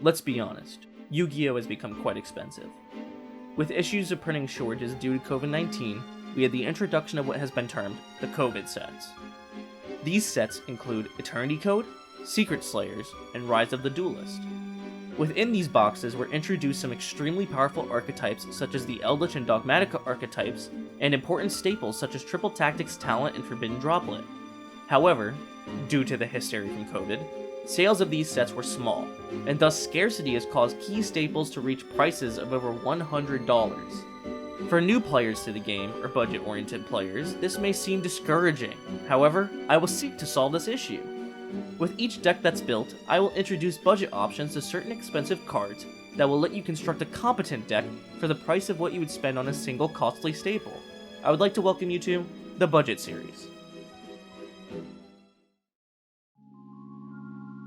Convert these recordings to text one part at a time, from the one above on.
Let's be honest, Yu-Gi-Oh! Has become quite expensive. With issues of printing shortages due to COVID-19, we had the introduction of what has been termed the COVID sets. These sets include Eternity Code, Secret Slayers, and Rise of the Duelist. Within these boxes were introduced some extremely powerful archetypes such as the Eldritch and Dogmatica archetypes, and important staples such as Triple Tactics Talent and Forbidden Droplet. However, due to the hysteria from COVID, sales of these sets were small, and thus scarcity has caused key staples to reach prices of over $100. For new players to the game, or budget-oriented players, this may seem discouraging. However, I will seek to solve this issue. With each deck that's built, I will introduce budget options to certain expensive cards that will let you construct a competent deck for the price of what you would spend on a single costly staple. I would like to welcome you to the Budget Series.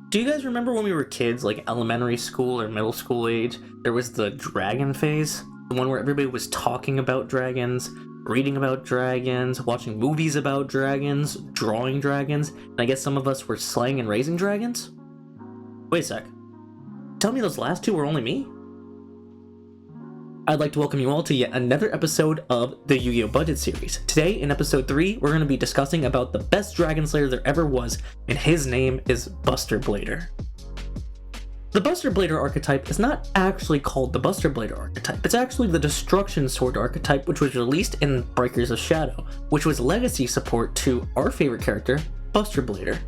Do you guys remember when we were kids, like elementary school or middle school age, there was the dragon phase? The one where everybody was talking about dragons, reading about dragons, watching movies about dragons, drawing dragons, and I guess some of us were slaying and raising dragons? Wait a sec. Tell me those last two were only me? I'd like to welcome you all to yet another episode of the Yu-Gi-Oh! Budget Series. Today, in episode 3, we're going to be discussing about the best Dragon Slayer there ever was, and his name is Buster Blader. The Buster Blader archetype is not actually called the Buster Blader archetype, it's actually the Destruction Sword archetype, which was released in Breakers of Shadow, which was legacy support to our favorite character, Buster Blader.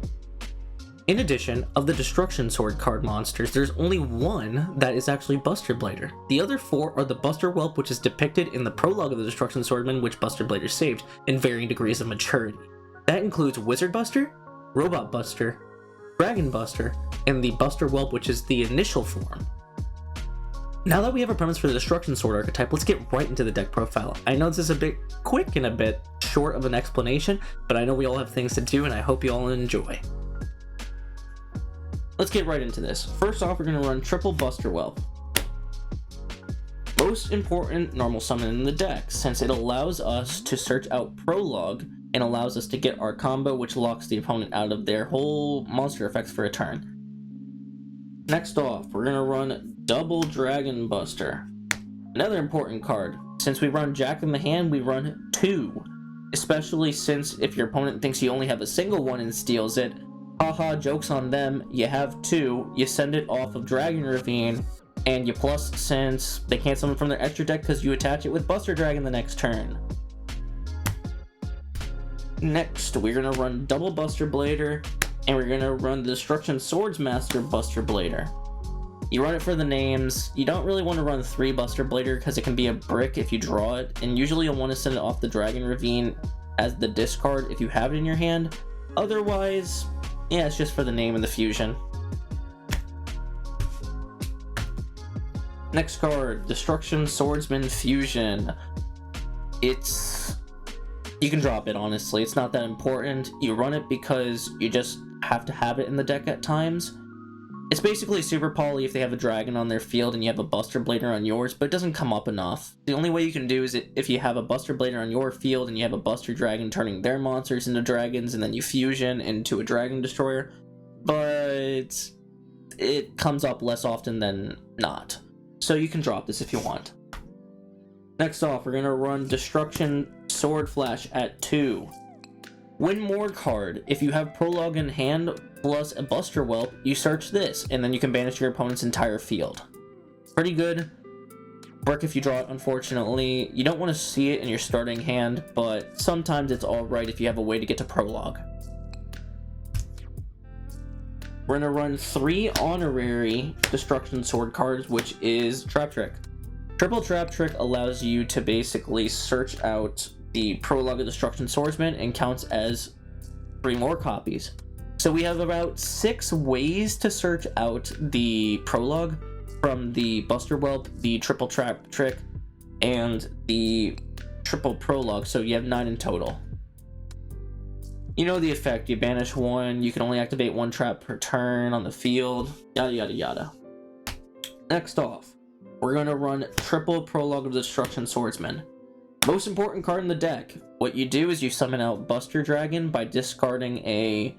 In addition, of the Destruction Sword card monsters, there's only one that is actually Buster Blader. The other 4 are the Buster Whelp, which is depicted in the prologue of the Destruction Swordman, which Buster Blader saved, in varying degrees of maturity. That includes Wizard Buster, Robot Buster, Dragon Buster, and the Buster Whelp, which is the initial form. Now that we have a premise for the Destruction Sword archetype, let's get right into the deck profile. I know this is a bit quick and a bit short of an explanation, but I know we all have things to do and I hope you all enjoy. Let's get right into this. First off, we're going to run triple Buster Whelp. Most important normal summon in the deck, since it allows us to search out Prologue and allows us to get our combo, which locks the opponent out of their whole monster effects for a turn. Next off, we're going to run double Dragon Buster. Another important card. Since we run Jack in the hand, we run 2. Especially since if your opponent thinks you only have a single one and steals it, haha, joke's on them, you have 2, you send it off of Dragon Ravine, and you plus since they can't summon from their extra deck because you attach it with Buster Dragon the next turn. Next, we're going to run double Buster Blader, and we're going to run the Destruction Swordsmaster Buster Blader. You run it for the names. You don't really want to run 3 Buster Blader because it can be a brick if you draw it, and usually you'll want to send it off the Dragon Ravine as the discard if you have it in your hand. Otherwise, yeah, it's just for the name and the fusion. Next card, Destruction Swordsman Fusion. You can drop it, honestly. It's not that important. You run it because you just have to have it in the deck at times. It's basically super poly if they have a dragon on their field and you have a Buster Blader on yours, but it doesn't come up enough. The only way you can do is if you have a Buster Blader on your field and you have a Buster Dragon turning their monsters into dragons, and then you fusion into a Dragon Destroyer, but it comes up less often than not. So you can drop this if you want. Next off, we're going to run Destruction Sword Flash at 2. Win more card. If you have Prologue in hand plus a Buster Whelp, you search this, and then you can banish your opponent's entire field. Pretty good. Brick if you draw it, unfortunately. You don't want to see it in your starting hand, but sometimes it's alright if you have a way to get to Prologue. We're going to run 3 honorary Destruction Sword cards, which is Trap Trick. Triple Trap Trick allows you to basically search out the Prologue of Destruction Swordsman and counts as 3 more copies. So we have about 6 ways to search out the Prologue from the Buster Whelp, the Triple Trap Trick, and the Triple Prologue, so you have 9 in total. You know the effect, you banish 1, you can only activate 1 trap per turn on the field, yada yada yada. Next off, we're going to run Triple Prologue of Destruction Swordsman. Most important card in the deck. What you do is you summon out Buster Dragon by discarding a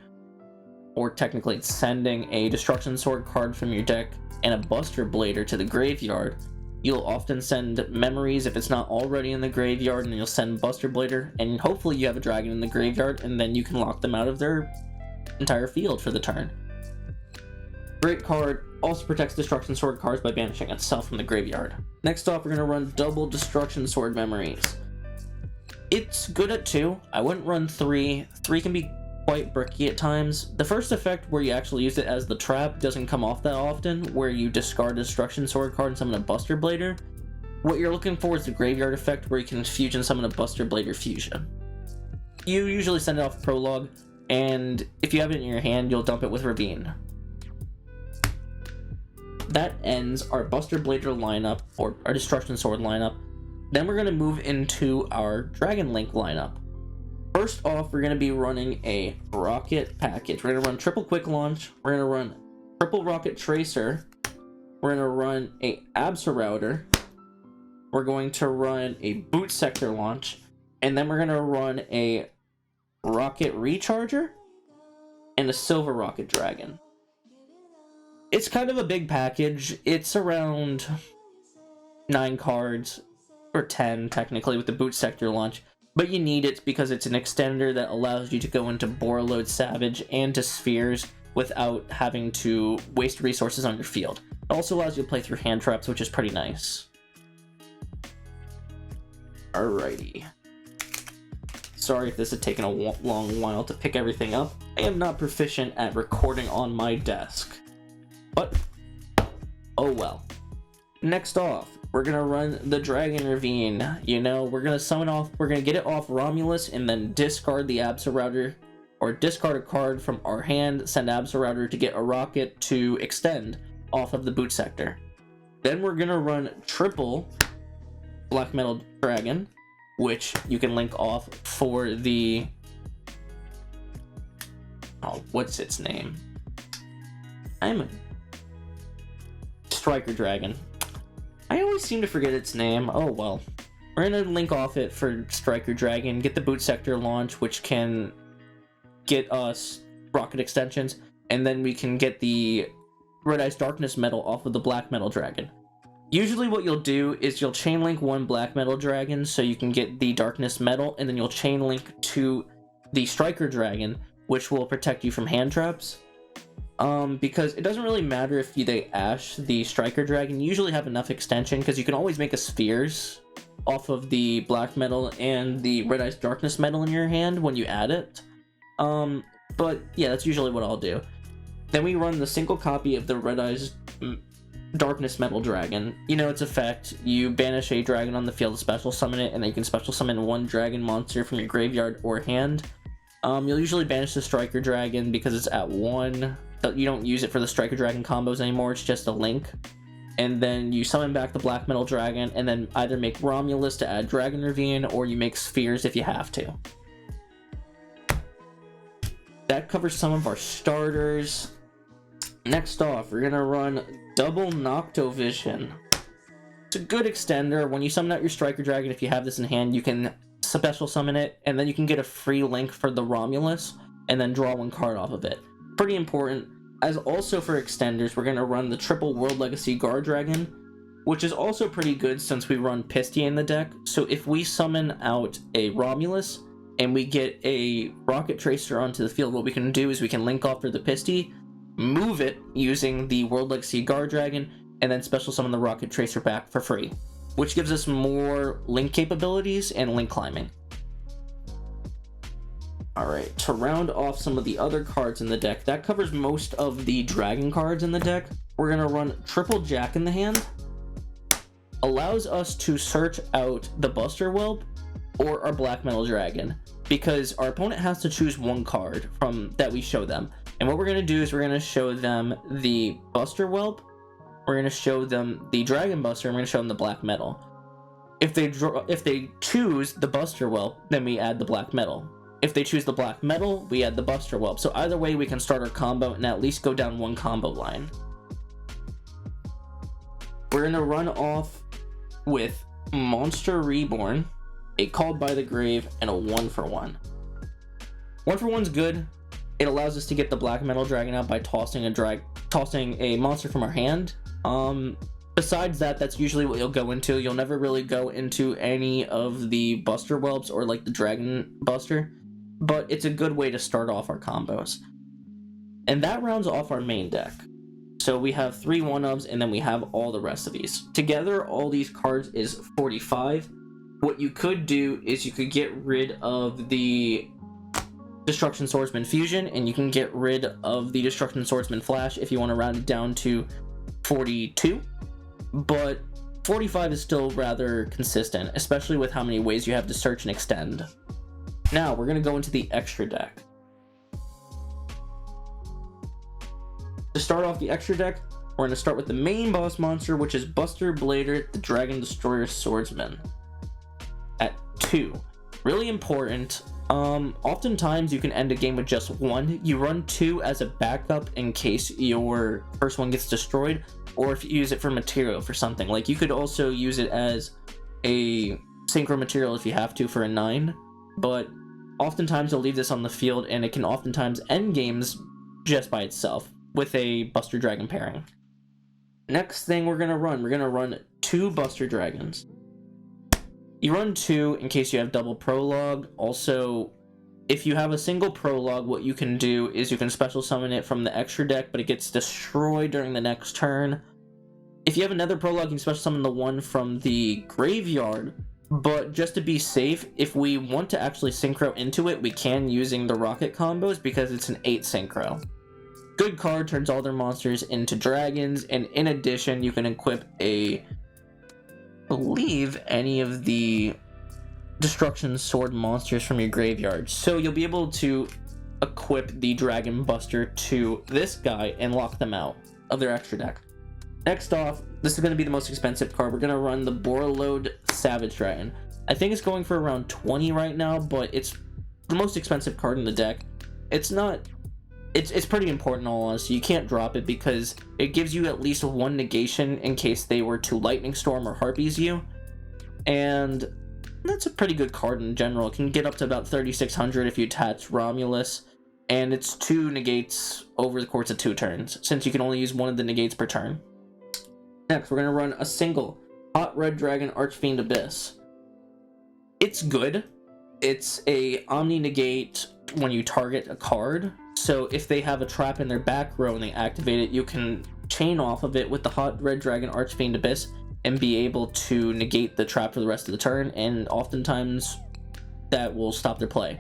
or technically it's sending a Destruction Sword card from your deck and a Buster Blader to the graveyard, you'll often send Memories if it's not already in the graveyard, and you'll send Buster Blader, and hopefully you have a dragon in the graveyard, and then you can lock them out of their entire field for the turn. Great card. Also protects Destruction Sword cards by banishing itself from the graveyard. Next off, we're going to run double Destruction Sword Memories. It's good at 2. I wouldn't run 3. 3 can be quite bricky at times. The first effect where you actually use it as the trap doesn't come off that often, where you discard a Destruction Sword card and summon a Buster Blader. What you're looking for is the graveyard effect where you can fusion summon a Buster Blader fusion. You usually send it off prologue, and if you have it in your hand, you'll dump it with Ravine. That ends our Buster Blader lineup, or our Destruction Sword lineup. Then we're going to move into our Dragon Link lineup. First off, we're going to be running a Rocket package. We're going to run triple Quick Launch. We're going to run triple Rocket Tracer. We're going to run a Absorouter. We're going to run a Boot Sector Launch. And then we're going to run a Rocket Recharger and a Silver Rocket Dragon. It's kind of a big package. It's around 9 cards, or 10 technically with the Boot Sector Launch, but you need it because it's an extender that allows you to go into Borreload Savage and to Spheres without having to waste resources on your field. It also allows you to play through hand traps, which is pretty nice. Alrighty. Sorry if this has taken a long while to pick everything up. I am not proficient at recording on my desk. But, oh well. Next off, we're gonna run the Dragon Ravine. You know, we're gonna get it off Romulus and then discard the Absorouter, or discard a card from our hand, send Absorouter to get a rocket to extend off of the Boot Sector. Then we're gonna run triple Black Metal Dragon, which you can link off for the... oh, what's its name? Striker Dragon. I always seem to forget its name. Oh well. We're gonna link off it for Striker Dragon, get the Boot Sector Launch, which can get us rocket extensions, and then we can get the Red Eyes Darkness Metal off of the Black Metal Dragon. Usually what you'll do is you'll chain link one Black Metal Dragon so you can get the Darkness Metal, and then you'll chain link to the Striker Dragon, which will protect you from hand traps. Because it doesn't really matter if they Ash the Striker Dragon. You usually have enough extension because you can always make a Spheres off of the Black Metal and the Red Eyes Darkness Metal in your hand when you add it. But yeah, that's usually what I'll do. Then we run the single copy of the Red Eyes Darkness Metal Dragon. You know its effect. You banish a dragon on the field to special summon it, and then you can special summon one dragon monster from your graveyard or hand. You'll usually banish the Striker Dragon because it's at 1. You don't use it for the Striker Dragon combos anymore, it's just a link. And then you summon back the Black Metal Dragon, and then either make Romulus to add Dragon Ravine, or you make Spheres if you have to. That covers some of our starters. Next off, we're gonna run double Noctovision. It's a good extender. When you summon out your Striker Dragon, if you have this in hand, you can special summon it, and then you can get a free link for the Romulus, and then draw 1 card off of it. Pretty important. As also for extenders, we're going to run the triple World Legacy Guard Dragon, which is also pretty good since we run Pistia in the deck. So if we summon out a Romulus and we get a Rocket Tracer onto the field, what we can do is we can link off for the Pistia, move it using the World Legacy Guard Dragon, and then special summon the Rocket Tracer back for free, which gives us more link capabilities and link climbing. Alright, to round off some of the other cards in the deck, that covers most of the dragon cards in the deck. We're going to run triple Jack in the hand. Allows us to search out the Buster Whelp or our Black Metal Dragon, because our opponent has to choose 1 card from that we show them. And what we're going to do is we're going to show them the Buster Whelp, we're going to show them the Dragon Buster, and we're going to show them the Black Metal. If they choose the Buster Whelp, then we add the Black Metal. If they choose the Black Metal, we add the Buster Whelp. So either way, we can start our combo and at least go down 1 combo line. We're going to run off with Monster Reborn, a Called by the Grave, and a 1-for-1. 1-for-1's good. It allows us to get the black metal dragon out by tossing a monster from our hand. Besides that, that's usually what you'll go into. You'll never really go into any of the Buster Whelps or like the Dragon Buster, but it's a good way to start off our combos. And that rounds off our main deck. So we have 3 1-ofs, and then we have all the rest of these. Together, all these cards is 45. What you could do is you could get rid of the Destruction Swordsman Fusion, and you can get rid of the Destruction Swordsman Flash if you want to round it down to 42. But 45 is still rather consistent, especially with how many ways you have to search and extend. Now, we're going to go into the extra deck. To start off the extra deck, we're going to start with the main boss monster, which is Buster Blader, the Dragon Destroyer Swordsman. At 2. Really important. Oftentimes you can end a game with just 1. You run 2 as a backup in case your first one gets destroyed, or if you use it for material for something. Like, you could also use it as a synchro material if you have to for a 9, but oftentimes you'll leave this on the field, and it can oftentimes end games just by itself with a Buster Dragon pairing. Next thing we're going to run 2 Buster Dragons. You run 2 in case you have double prologue. Also, if you have a single prologue, what you can do is you can special summon it from the extra deck, but it gets destroyed during the next turn. If you have another prologue, you can special summon the one from the graveyard, but just to be safe, if we want to actually synchro into it, we can using the rocket combos because it's an 8 synchro. Good card, turns all their monsters into dragons, and in addition, you can equip I believe any of the Destruction Sword monsters from your graveyard. So you'll be able to equip the Dragon Buster to this guy and lock them out of their extra deck. Next off, this is going to be the most expensive card. We're going to run the Borreload Savage Dragon. I think it's going for around 20 right now, but it's the most expensive card in the deck. It's pretty important, all honesty. You can't drop it because it gives you at least 1 negation in case they were to Lightning Storm or Harpies you. And that's a pretty good card in general. It can get up to about 3,600 if you attach Romulus. And it's 2 negates over the course of 2 turns, since you can only use 1 of the negates per turn. Next, we're going to run a single Hot Red Dragon Archfiend Abyss. It's good. It's a Omni negate when you target a card. So if they have a trap in their back row and they activate it, you can chain off of it with the Hot Red Dragon Archfiend Abyss and be able to negate the trap for the rest of the turn, and oftentimes that will stop their play.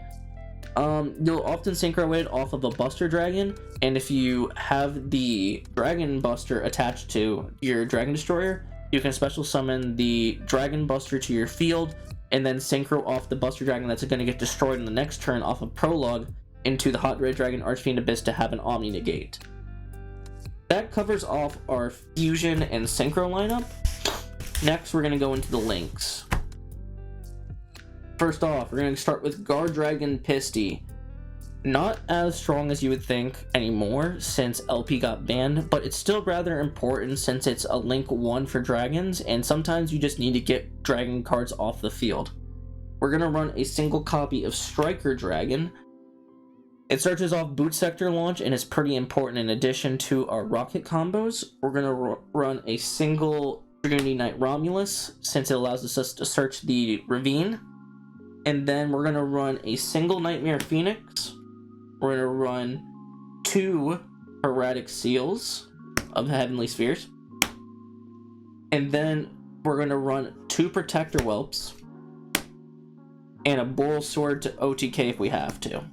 You'll often synchro it off of a Buster Dragon, and if you have the Dragon Buster attached to your Dragon Destroyer, you can special summon the Dragon Buster to your field, and then synchro off the Buster Dragon that's going to get destroyed in the next turn off of Prologue into the Hot Red Dragon Archfiend Abyss to have an Omni negate. That covers off our Fusion and Synchro lineup. Next, we're going to go into the links. First off, we're going to start with Guard Dragon Pisty. Not as strong as you would think anymore since LP got banned, but it's still rather important since it's a link 1 for dragons, and sometimes you just need to get dragon cards off the field. We're going to run a single copy of Striker Dragon. It searches off Boot Sector launch and is pretty important in addition to our rocket combos. We're going to run a single Trinity Knight Romulus since it allows us to search the ravine. And then we're going to run a single Nightmare Phoenix. We're going to run 2 Erratic Seals of Heavenly Spheres. And then we're going to run 2 Protector Whelps and a Boral Sword to OTK if we have to.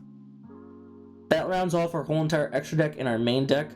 That rounds off our whole entire extra deck in our main deck.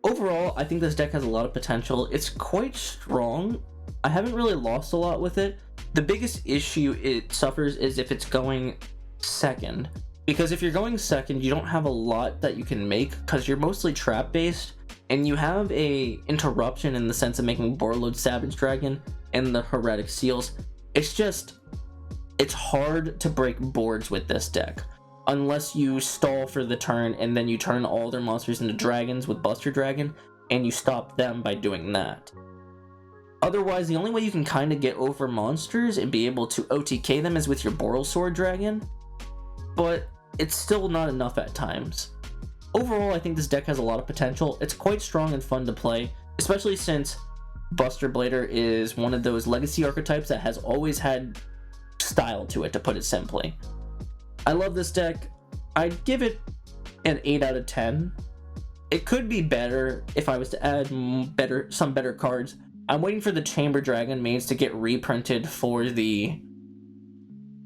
Overall, I think this deck has a lot of potential. It's quite strong. I haven't really lost a lot with it. The biggest issue it suffers is if it's going second. Because if you're going second, you don't have a lot that you can make because you're mostly trap based, and you have a interruption in the sense of making Borreload Savage Dragon and the Heretic Seals. It's hard to break boards with this deck. Unless you stall for the turn and then you turn all their monsters into dragons with Buster Dragon, and you stop them by doing that. Otherwise, the only way you can kind of get over monsters and be able to OTK them is with your Boral Sword Dragon, but it's still not enough at times. overall, I think this deck has a lot of potential. It's quite strong and fun to play, especially since Buster Blader is one of those legacy archetypes that has always had style to it, to put it simply. I love this deck. I'd give it an 8 out of 10. It could be better if I was to add some better cards. I'm waiting for the Chamber Dragon mains to get reprinted for the...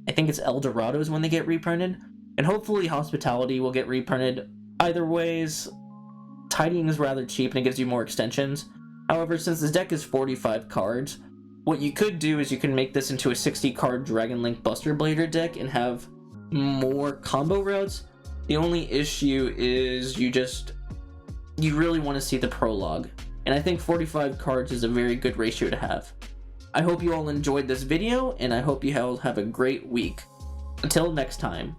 I think it's Eldorados when they get reprinted. And hopefully Hospitality will get reprinted. Either ways, Tidying is rather cheap and it gives you more extensions. However, since this deck is 45 cards, what you could do is you can make this into a 60 card Dragon Link Buster Blader deck and have more combo routes. The only issue is you really want to see the prologue. And I think 45 cards is a very good ratio to have. I hope you all enjoyed this video, and I hope you all have a great week. Until next time.